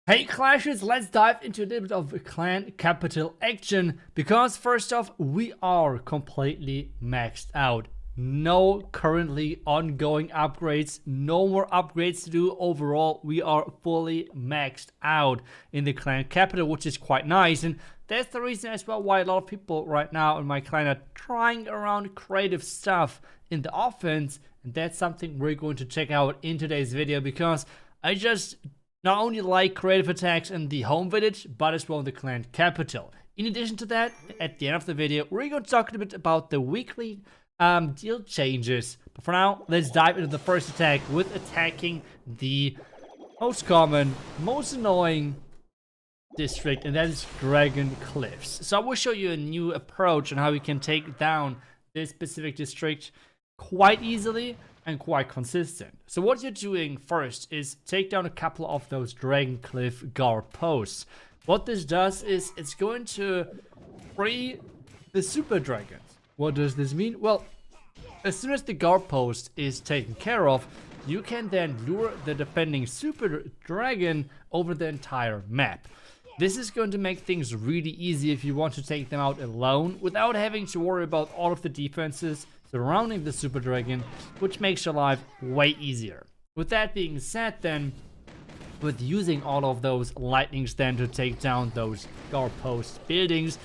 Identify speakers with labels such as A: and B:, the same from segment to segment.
A: Hey Clashers, let's dive into a little bit of clan capital action, because first off, we are completely maxed out. No currently ongoing upgrades, no more upgrades to do. Overall, we are fully maxed out in the clan capital, which is quite nice, and that's the reason as well why a lot of people right now in my clan are trying around creative stuff in the offense, and that's something we're going to check out in today's video, because I just not only like creative attacks in the home village, but as well in the clan capital. In addition to that, at the end of the video, we're going to talk a bit about the weekly deal changes. But for now, let's dive into the first attack with attacking the most common, most annoying district, and that is Dragon Cliffs. So I will show you a new approach on how we can take down this specific district quite easily and quite consistent. So what you're doing first is take down a couple of those Dragon Cliff guard posts. What this does is it's going to free the super dragons. What does this mean? Well, as soon as the guard post is taken care of, you can then lure the defending super dragon over the entire map. This is going to make things really easy if you want to take them out alone without having to worry about all of the defenses surrounding the super dragon, which makes your life way easier. With that being said, then, with using all of those lightnings then to take down those guard post buildings,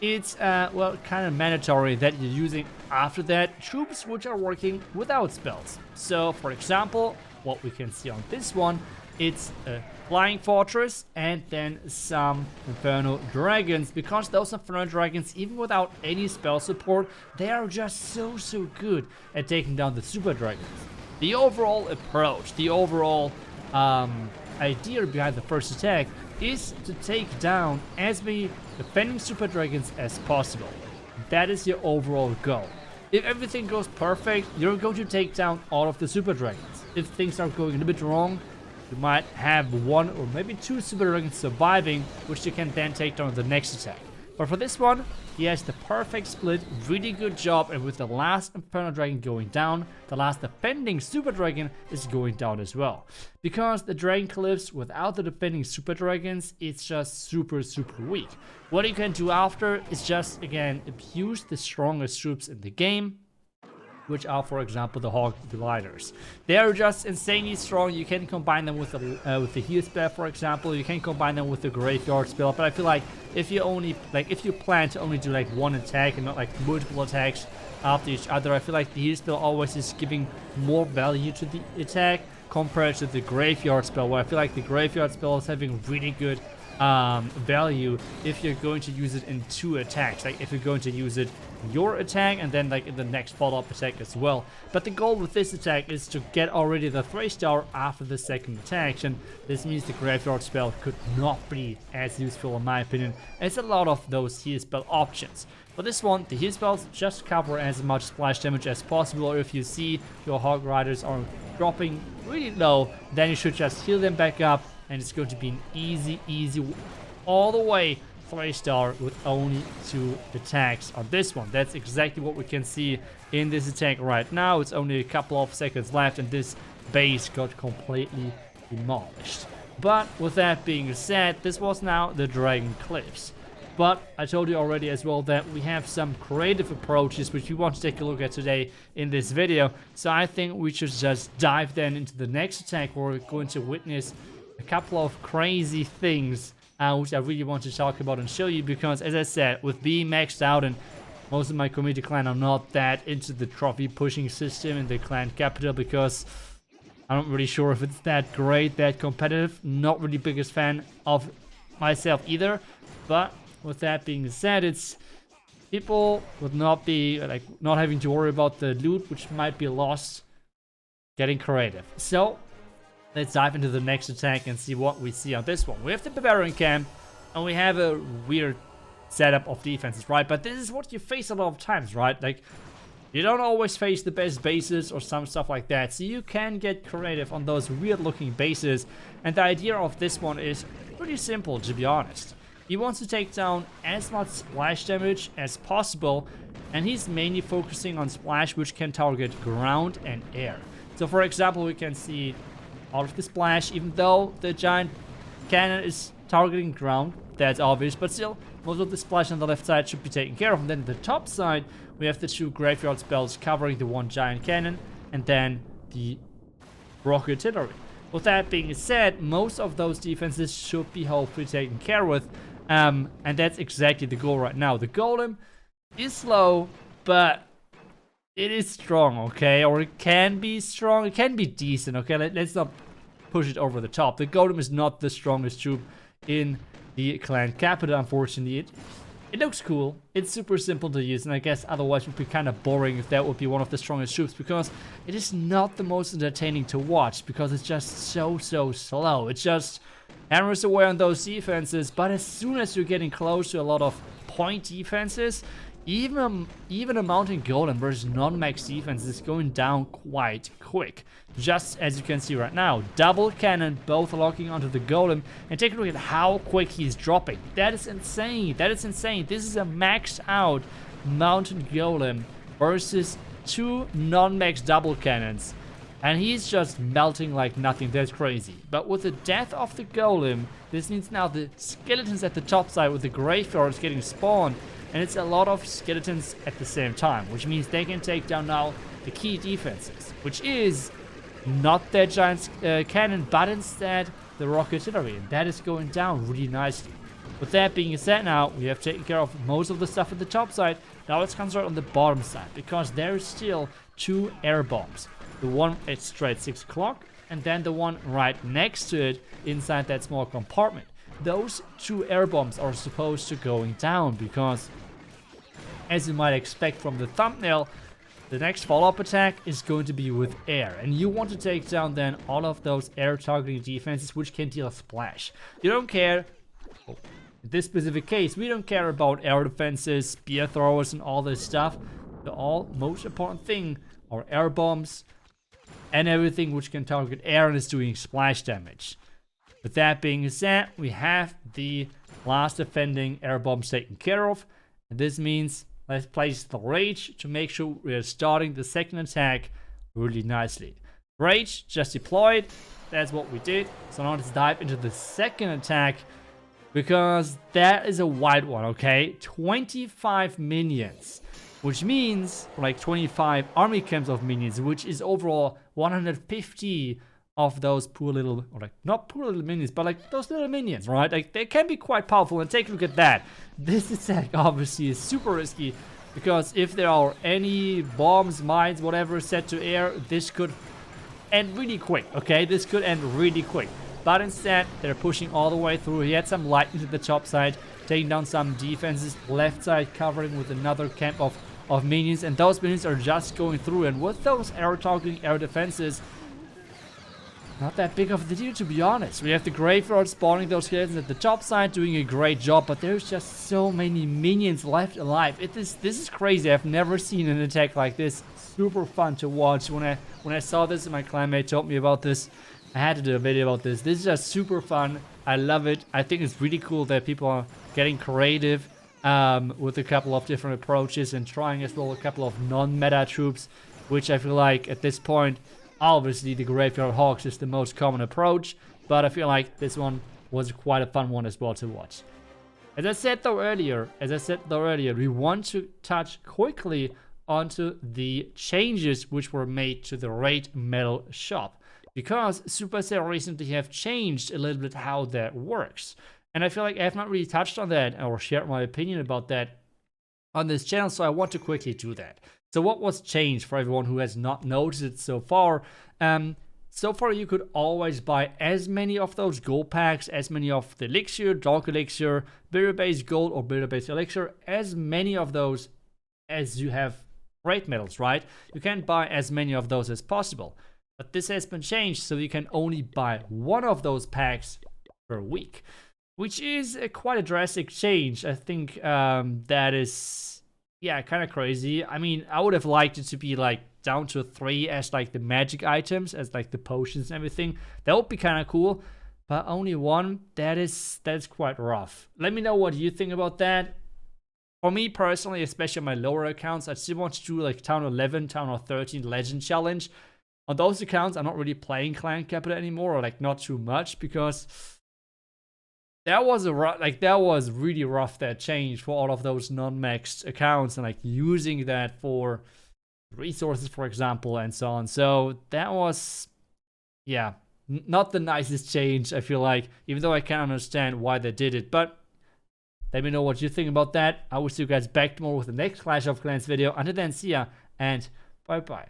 A: it's well, kind of mandatory that you're using after that troops which are working without spells. So for example, what we can see on this one, it's a flying fortress and then some inferno dragons, because those inferno dragons, even without any spell support, they are just so good at taking down the super dragons. The overall approach, the overall idea behind the first attack is to take down as many defending super dragons as possible. That is your overall goal. If everything goes perfect, you're going to take down all of the super dragons. If things are going a little bit wrong, you might have one or maybe two super dragons surviving, which you can then take down the next attack. But for this one, he has the perfect split, really good job, and with the last Inferno Dragon going down, the last defending Super Dragon is going down as well. Because the Dragon Cliffs, without the defending Super Dragons, it's just super weak. What you can do after is just, again, abuse the strongest troops in the game, which are, for example, the Hawk Gliders. They are just insanely strong. You can combine them with the heal spell, for example. You can combine them with the graveyard spell. But I feel like if you plan to only do like one attack and not like multiple attacks after each other, I feel like the heal spell always is giving more value to the attack compared to the graveyard spell, where I feel like the graveyard spell is having really good value if you're going to use it in two attacks. Like if you're going to use it your attack and then like in the next follow-up attack as well. But the goal with this attack is to get already the 3-star after the second attack, and this means the graveyard spell could not be as useful in my opinion as a lot of those heal spell options. For this one, the heal spells just cover as much splash damage as possible, or if you see your Hog Riders are dropping really low, then you should just heal them back up, and it's going to be an easy all the way 3-star with only 2 attacks on this one. That's exactly what we can see in this attack right now. It's only a couple of seconds left and this base got completely demolished. But with that being said, this was now the Dragon Cliffs. But I told you already as well that we have some creative approaches which we want to take a look at today in this video. So I think we should just dive then into the next attack, where we're going to witness a couple of crazy things which I really want to talk about and show you, because as I said, with being maxed out, and most of my community clan are not that into the trophy pushing system in the clan capital, because I'm not really sure if it's that great, that competitive. Not really biggest fan of myself either. But with that being said, it's people would not be like not having to worry about the loot which might be lost, getting creative. So let's dive into the next attack and see what we see on this one. We have the Barbarian camp, and we have a weird setup of defenses, right? But this is what you face a lot of times, right? Like, you don't always face the best bases or some stuff like that, so you can get creative on those weird looking bases. And the idea of this one is pretty simple, to be honest. He wants to take down as much splash damage as possible, and he's mainly focusing on splash which can target ground and air. So for example, we can see all of the splash, even though the giant cannon is targeting ground, that's obvious, but still, most of the splash on the left side should be taken care of. And then the top side, we have the 2 graveyard spells covering the 1 giant cannon, and then the rocket artillery. With that being said, most of those defenses should be hopefully taken care with, and that's exactly the goal right now. The golem is slow, but it is strong, okay? Or it can be strong, it can be decent, okay? Let's not push it over the top. The golem is not the strongest troop in the clan capital, unfortunately. It looks cool, it's super simple to use, and I guess otherwise it would be kind of boring if that would be one of the strongest troops, because it is not the most entertaining to watch, because it's just so slow. It just hammers away on those defenses, but as soon as you're getting close to a lot of point defenses, even a mountain golem versus non-max defense is going down quite quick. Just as you can see right now, double cannon both locking onto the golem, and take a look at how quick he's dropping. That is insane. That is insane. This is a maxed out mountain golem versus 2 non-max double cannons, and he's just melting like nothing. That's crazy. But with the death of the golem, this means now the skeletons at the top side with the graveyards getting spawned, and it's a lot of skeletons at the same time, which means they can take down now the key defenses, which is not that giant cannon, but instead the rocket artillery, and that is going down really nicely. With that being said, now we have taken care of most of the stuff at the top side. Now let's concentrate on the bottom side, because there is still 2 air bombs. The one at straight 6 o'clock, and then the one right next to it inside that small compartment. Those 2 air bombs are supposed to going down, because as you might expect from the thumbnail, the next follow-up attack is going to be with air, and you want to take down then all of those air targeting defenses which can deal splash. You don't care, in this specific case, we don't care about air defenses, spear throwers and all this stuff. The most important thing are air bombs and everything which can target air and is doing splash damage. With that being said, we have the last defending air bombs taken care of, and this means let's place the rage to make sure we are starting the second attack really nicely. Rage just deployed, that's what we did. So now let's dive into the second attack, because that is a wide one, okay? 25 minions, which means like 25 army camps of minions, which is overall 150 of those poor little, or like not poor little minions, but like those little minions, right? Like they can be quite powerful, and take a look at that. This attack obviously is super risky, because if there are any bombs, mines, whatever set to air, this could end really quick, okay? This could end really quick. But instead, they're pushing all the way through. He had some lightning to the top side, taking down some defenses, left side covering with another camp of minions, and those minions are just going through, and with those air targeting air defenses, not that big of the deal, to be honest. We have the graveyard spawning those skeletons at the top side, doing a great job, but there's just so many minions left alive. This is crazy. I've never seen an attack like this. Super fun to watch. When I saw this and my clanmate told me about this, I had to do a video about this. This is just super fun. I love it. I think it's really cool that people are getting creative with a couple of different approaches, and trying as well a couple of non-meta troops, which I feel like at this point, obviously the Graveyard Hawks is the most common approach, but I feel like this one was quite a fun one as well to watch. As I said though earlier, we want to touch quickly onto the changes which were made to the Raid Metal shop, because Supercell recently have changed a little bit how that works. And I feel like I have not really touched on that or shared my opinion about that on this channel, so I want to quickly do that. So what was changed for everyone who has not noticed it so far? So far you could always buy as many of those gold packs, as many of the elixir, dark elixir, builder-based gold or builder-based elixir, as many of those as you have raid medals, right? You can buy as many of those as possible. But this has been changed, so you can only buy one of those packs per week, which is quite a drastic change. I think that is, yeah, kind of crazy. I mean, I would have liked it to be like down to 3 as like the magic items, as like the potions and everything. That would be kind of cool, but only 1, that's quite rough. Let me know what you think about that. For me personally, especially on my lower accounts, I still want to do like Town 11, Town 13 Legend Challenge. On those accounts, I'm not really playing Clan Capital anymore, or like not too much, because that was that was really rough, that change for all of those non-maxed accounts and like using that for resources, for example, and so on. So that was, yeah, not the nicest change, I feel like, even though I can understand why they did it. But let me know what you think about that. I will see you guys back tomorrow with the next Clash of Clans video. Until then, see ya and bye bye.